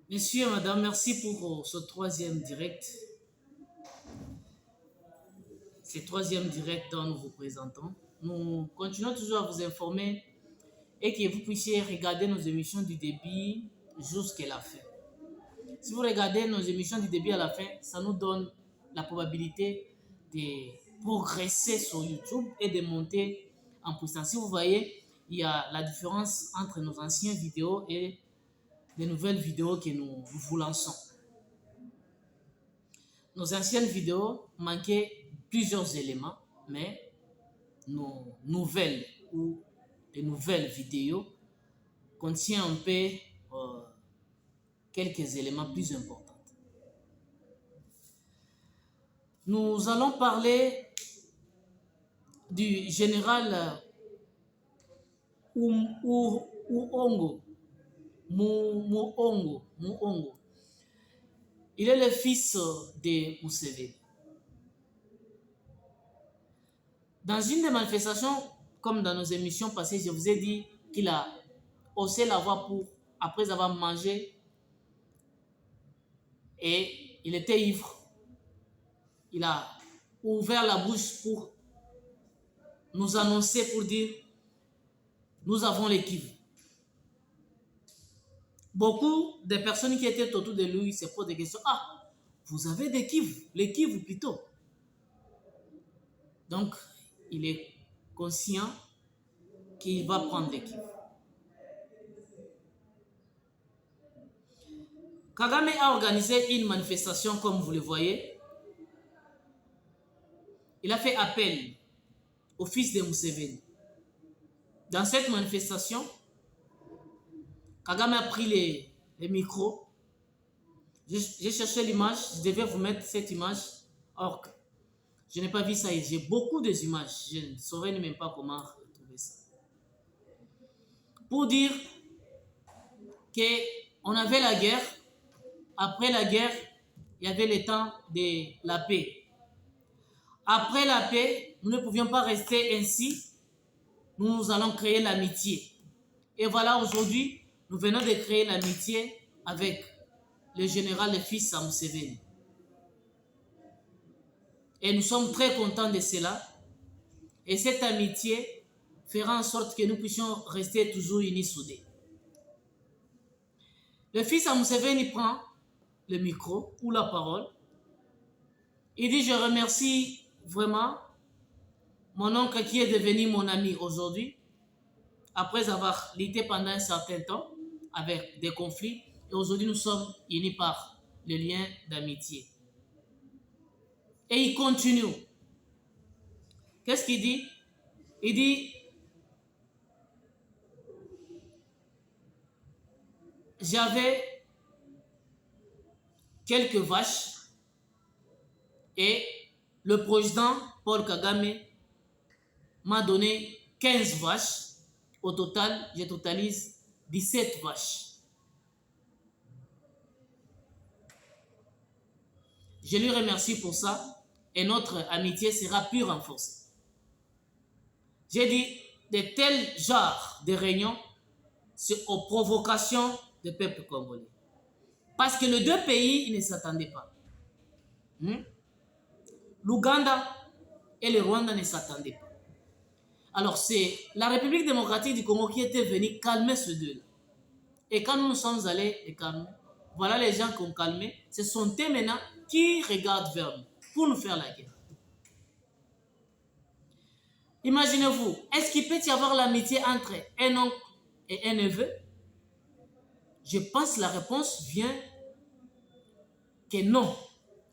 Messieurs, madame, merci pour ce troisième direct. C'est le troisième direct dont nous vous présentons. Nous continuons toujours à vous informer et que vous puissiez regarder nos émissions du début jusqu'à la fin. Si vous regardez nos émissions du début à la fin, ça nous donne la probabilité de progresser sur YouTube et de monter en puissance. Si vous voyez, il y a la différence entre nos anciennes vidéos et les nouvelles vidéos que nous vous lançons. Nos anciennes vidéos manquaient plusieurs éléments, mais nos nouvelles ou les nouvelles vidéos contiennent un peu quelques éléments plus importants. Nous allons parler du général Muongo. Il est le fils de Museveni. Dans une des manifestations, comme dans nos émissions passées, je vous ai dit qu'il a haussé la voix après avoir mangé et il était ivre. Il a ouvert la bouche pour nous annoncer, pour dire nous avons les Kivu. Beaucoup de personnes qui étaient autour de lui se posent des questions. Ah, vous avez des Kivu, les Kivu plutôt. Donc, il est conscient qu'il va prendre les Kivu. Kagame a organisé une manifestation, comme vous le voyez. Il a fait appel au fils de Museveni. Dans cette manifestation, Kagame a pris les micros. J'ai cherché l'image, je devais vous mettre cette image. Or, je n'ai pas vu ça. J'ai beaucoup d'images. Je ne saurais même pas comment retrouver ça. Pour dire qu'on avait la guerre. Après la guerre, il y avait le temps de la paix. Après la paix, nous ne pouvions pas rester ainsi. Nous allons créer l'amitié. Et voilà, aujourd'hui, nous venons de créer l'amitié avec le général, le fils de Museveni. Et nous sommes très contents de cela. Et cette amitié fera en sorte que nous puissions rester toujours unis, soudés. Le fils de Museveni prend le micro ou la parole. Il dit, je remercie vraiment mon oncle qui est devenu mon ami aujourd'hui, après avoir lutté pendant un certain temps avec des conflits. Et aujourd'hui, nous sommes unis par le lien d'amitié. Et il continue. Qu'est-ce qu'il dit? Il dit, j'avais quelques vaches et le président Paul Kagame m'a donné 15 vaches. Au total, je totalise 17 vaches. Je lui remercie pour ça et notre amitié sera plus renforcée. J'ai dit, de tels genres de réunions, c'est aux provocations du peuple congolais. Parce que les deux pays, ils ne s'attendaient pas. L'Ouganda et le Rwanda ne s'attendaient pas. Alors, c'est la République démocratique du Congo qui était venue calmer ces deux-là. Et quand nous sommes allés les calmer, voilà les gens qui ont calmé. Ce sont eux maintenant qui regardent vers nous pour nous faire la guerre. Imaginez-vous, est-ce qu'il peut y avoir l'amitié entre un oncle et un neveu? Je pense que la réponse vient que non.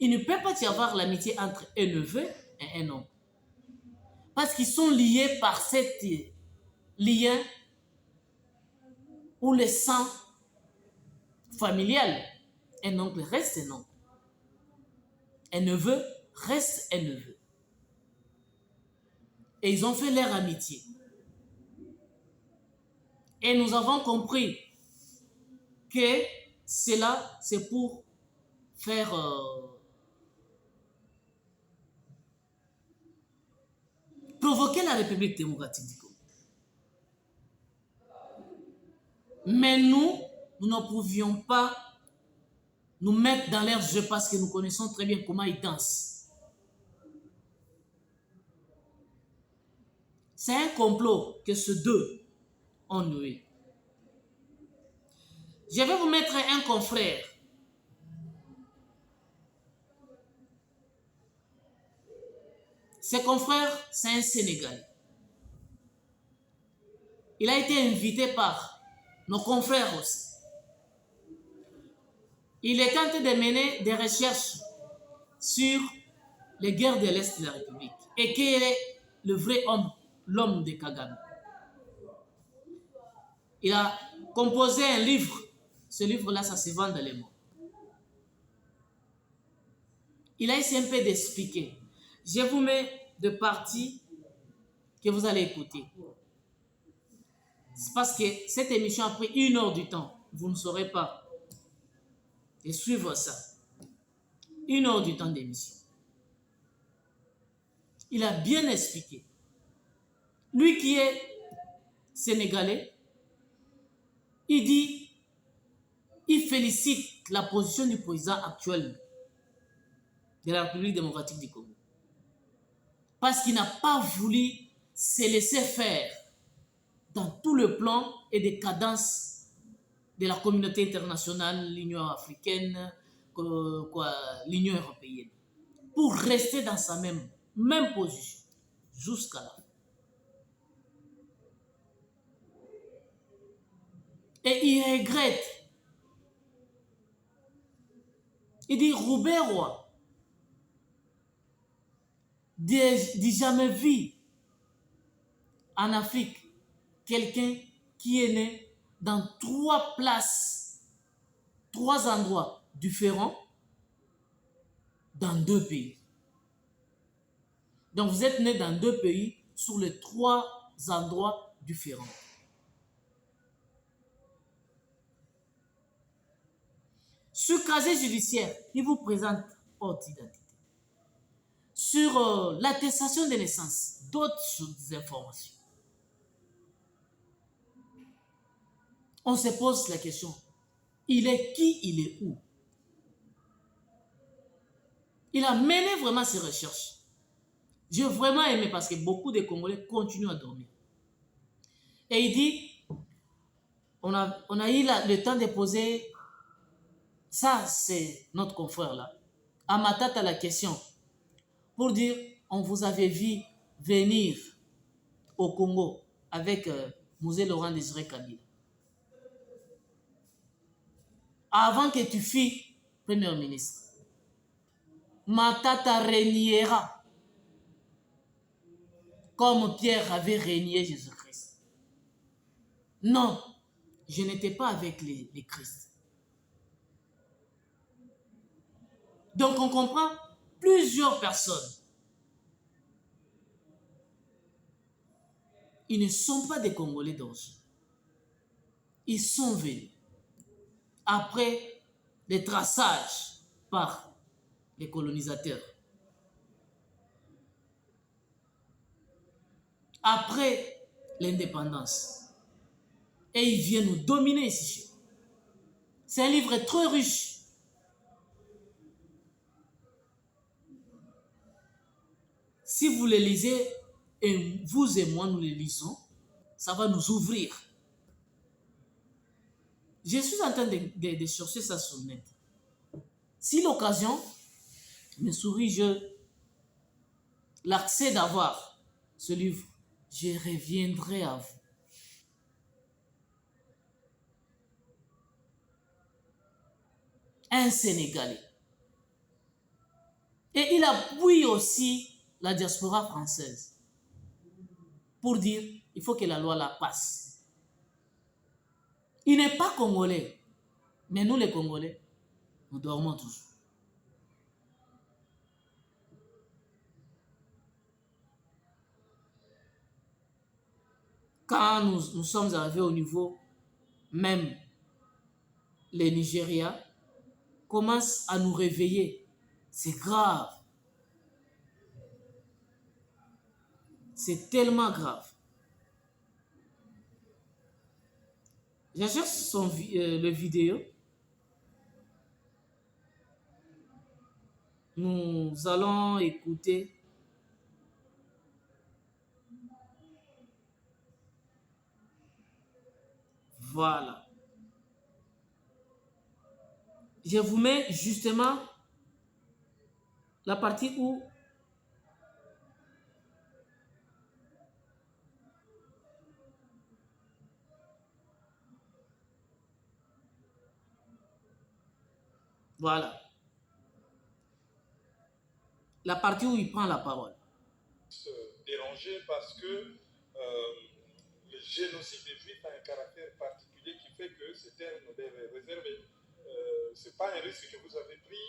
Il ne peut pas y avoir l'amitié entre un neveu et un oncle. Parce qu'ils sont liés par cet lien ou le sang familial. Un oncle reste un oncle. Un neveu reste un neveu. Et ils ont fait leur amitié. Et nous avons compris que cela, c'est pour faire provoquer la République démocratique du Congo. Mais nous ne pouvions pas nous mettre dans leur jeu parce que nous connaissons très bien comment ils dansent. C'est un complot que ces deux ont noué. Je vais vous mettre un confrère. Ce confrère, c'est un Sénégalais. Il a été invité par nos confrères aussi. Il est en train de mener des recherches sur les guerres de l'Est de la République et quel est le vrai homme, l'homme de Kagame. Il a composé un livre. Ce livre-là, ça se vend dans les mots. Il a essayé un peu d'expliquer. Je vous mets de parties que vous allez écouter. C'est parce que cette émission a pris 1 heure du temps. Vous ne saurez pas. Et suivre ça. 1 heure du temps d'émission. Il a bien expliqué. Lui qui est sénégalais, il dit, il félicite la position du président actuel de la République démocratique du Congo. Parce qu'il n'a pas voulu se laisser faire dans tout le plan et des cadences de la communauté internationale, l'Union africaine, l'Union européenne, pour rester dans sa même position jusqu'à la fin. Et il regrette. Il dit, Robert Roy, dit jamais vu en Afrique quelqu'un qui est né dans 3 places, 3 endroits différents dans 2 pays. Donc vous êtes né dans 2 pays sur les 3 endroits différents. Sur casier judiciaire, il vous présente votre identité. Sur l'attestation de naissance, d'autres informations. On se pose la question, il est qui, il est où? Il a mené vraiment ses recherches. J'ai vraiment aimé parce que beaucoup de Congolais continuent à dormir. Et il dit, on a eu le temps de poser, ça c'est notre confrère là, à Matata la question, pour dire, on vous avait vu venir au Congo avec Mosé Laurent Désiré Kabila. Avant que tu fusses Premier ministre, Matata régnera comme Pierre avait régné Jésus-Christ. Non, je n'étais pas avec les Christ. Donc on comprend plusieurs personnes. Ils ne sont pas des Congolais d'origine. Ils sont venus après les traçages par les colonisateurs. Après l'indépendance. Et ils viennent nous dominer ici. C'est un livre très riche. Si vous le lisez, et vous et moi nous le lisons, ça va nous ouvrir. Je suis en train de chercher ça sur le net. Si l'occasion me sourit, je l'accès d'avoir ce livre, je reviendrai à vous. Un Sénégalais. Et il appuie aussi la diaspora française pour dire il faut que la loi la passe. Il n'est pas congolais, mais nous les Congolais, nous dormons toujours. Quand nous sommes arrivés au niveau, même les Nigériens commencent à nous réveiller. C'est grave. C'est tellement grave. Je cherche le vidéo. Nous allons écouter. Voilà. Je vous mets justement la partie où voilà. La partie où il prend la parole. Dérangé parce que le génocide des Juifs a un caractère particulier qui fait que ce terme est réservé. Ce n'est pas un risque que vous avez pris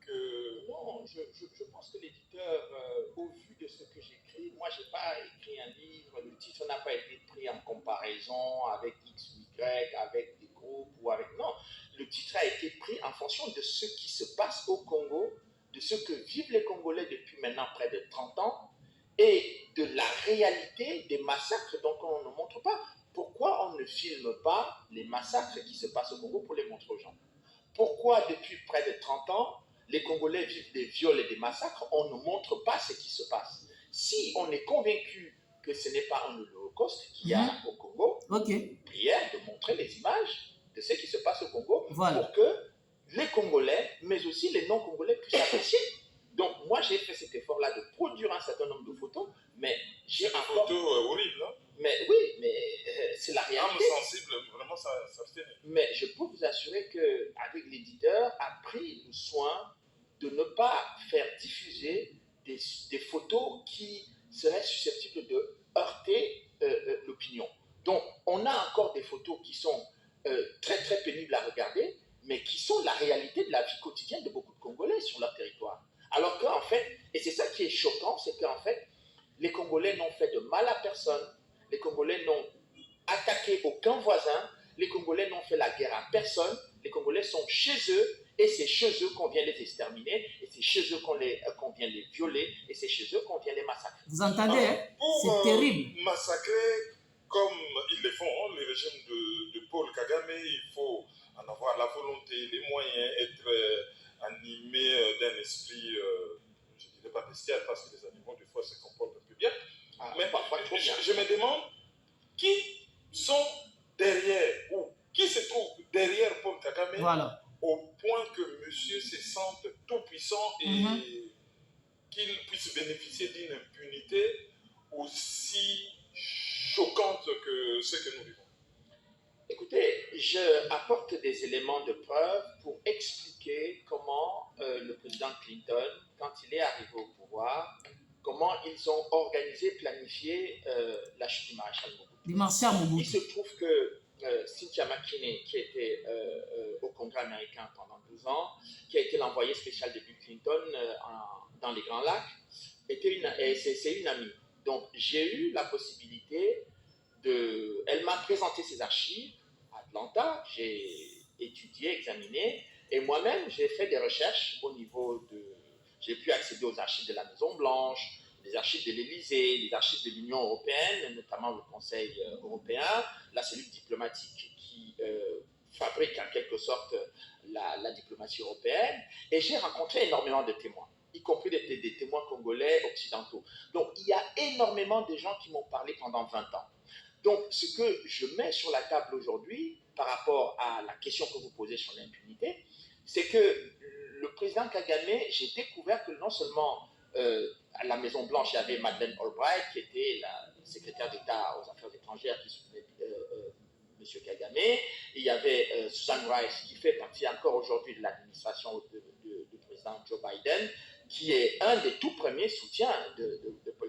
que... Non, je pense que l'éditeur, au vu de ce que j'écris, moi je n'ai pas écrit un livre, le titre n'a pas été pris en comparaison avec X ou Y, avec des groupes ou avec... Non, le titre a été pris en fonction de ce qui se passe au Congo, de ce que vivent les Congolais depuis maintenant près de 30 ans, et de la réalité des massacres dont on ne montre pas. Pourquoi on ne filme pas les massacres qui se passent au Congo pour les montrer aux gens? Pourquoi depuis près de 30 ans, les Congolais vivent des viols et des massacres, on ne montre pas ce qui se passe? Si on est convaincu que ce n'est pas un holocauste qu'il y a au Congo, prière de montrer les images de ce qui se passe au Congo pour que les Congolais, mais aussi les non-Congolais puissent apprécier. Donc moi j'ai fait cet effort-là de produire un certain nombre de photos, mais j'ai encore... C'est des photos horribles, hein? Mais oui, mais c'est la réalité. Âme sensible, vraiment ça se tient. Mais je peux vous assurer qu'avec l'éditeur, a pris le soin de ne pas faire diffuser des photos qui seraient susceptibles de heurter l'opinion. Donc, on a encore des photos qui sont très très pénibles à regarder, mais qui sont la réalité de la vie quotidienne de beaucoup de Congolais sur leur territoire. Alors qu'en fait, et c'est ça qui est choquant, c'est qu'en fait, les Congolais n'ont fait de mal à personne, les Congolais n'ont attaqué aucun voisin, les Congolais n'ont fait la guerre à personne, les Congolais sont chez eux, et c'est chez eux qu'on vient les exterminer, et c'est chez eux qu'on vient les violer, et c'est chez eux qu'on vient les massacrer. Vous entendez, c'est terrible. Massacrer comme ils le font, hein, le régime de Paul Kagame, il faut en avoir la volonté, les moyens, être animé d'un esprit, je ne dirais pas bestial, parce que les animaux, des fois, se comportent un peu bien. Mais parfois, je me demande qui sont derrière, ou qui se trouve derrière Paul Kagame, au point que monsieur se sente tout puissant et qu'il puisse bénéficier d'une impunité aussi choquante que ce que nous vivons. Écoutez, je apporte des éléments de preuve pour expliquer comment le président Clinton, quand il est arrivé au pouvoir, comment ils ont organisé, planifié la chute du maréchal Mobutu. Il se trouve que Cynthia McKinney, qui était au Congrès américain pendant 12 ans, qui a été l'envoyé spécial de Bill Clinton dans les Grands Lacs, c'est une amie. Donc j'ai eu la possibilité elle m'a présenté ses archives à Atlanta, j'ai étudié, examiné, et moi-même j'ai fait des recherches au niveau de... J'ai pu accéder aux archives de la Maison-Blanche, les archives de l'Élysée, les archives de l'Union européenne, notamment le Conseil européen, la cellule diplomatique qui fabrique en quelque sorte la diplomatie européenne, et j'ai rencontré énormément de témoins, y compris des témoins congolais occidentaux. Donc il y a énormément de gens qui m'ont parlé pendant 20 ans. Donc, ce que je mets sur la table aujourd'hui, par rapport à la question que vous posez sur l'impunité, c'est que le président Kagame, j'ai découvert que non seulement à la Maison-Blanche, il y avait Madeleine Albright, qui était la secrétaire d'État aux Affaires étrangères, qui soutenait M. Kagame, et il y avait Susan Rice, qui fait partie encore aujourd'hui de l'administration du président Joe Biden, qui est un des tout premiers soutiens de Paul Kagame.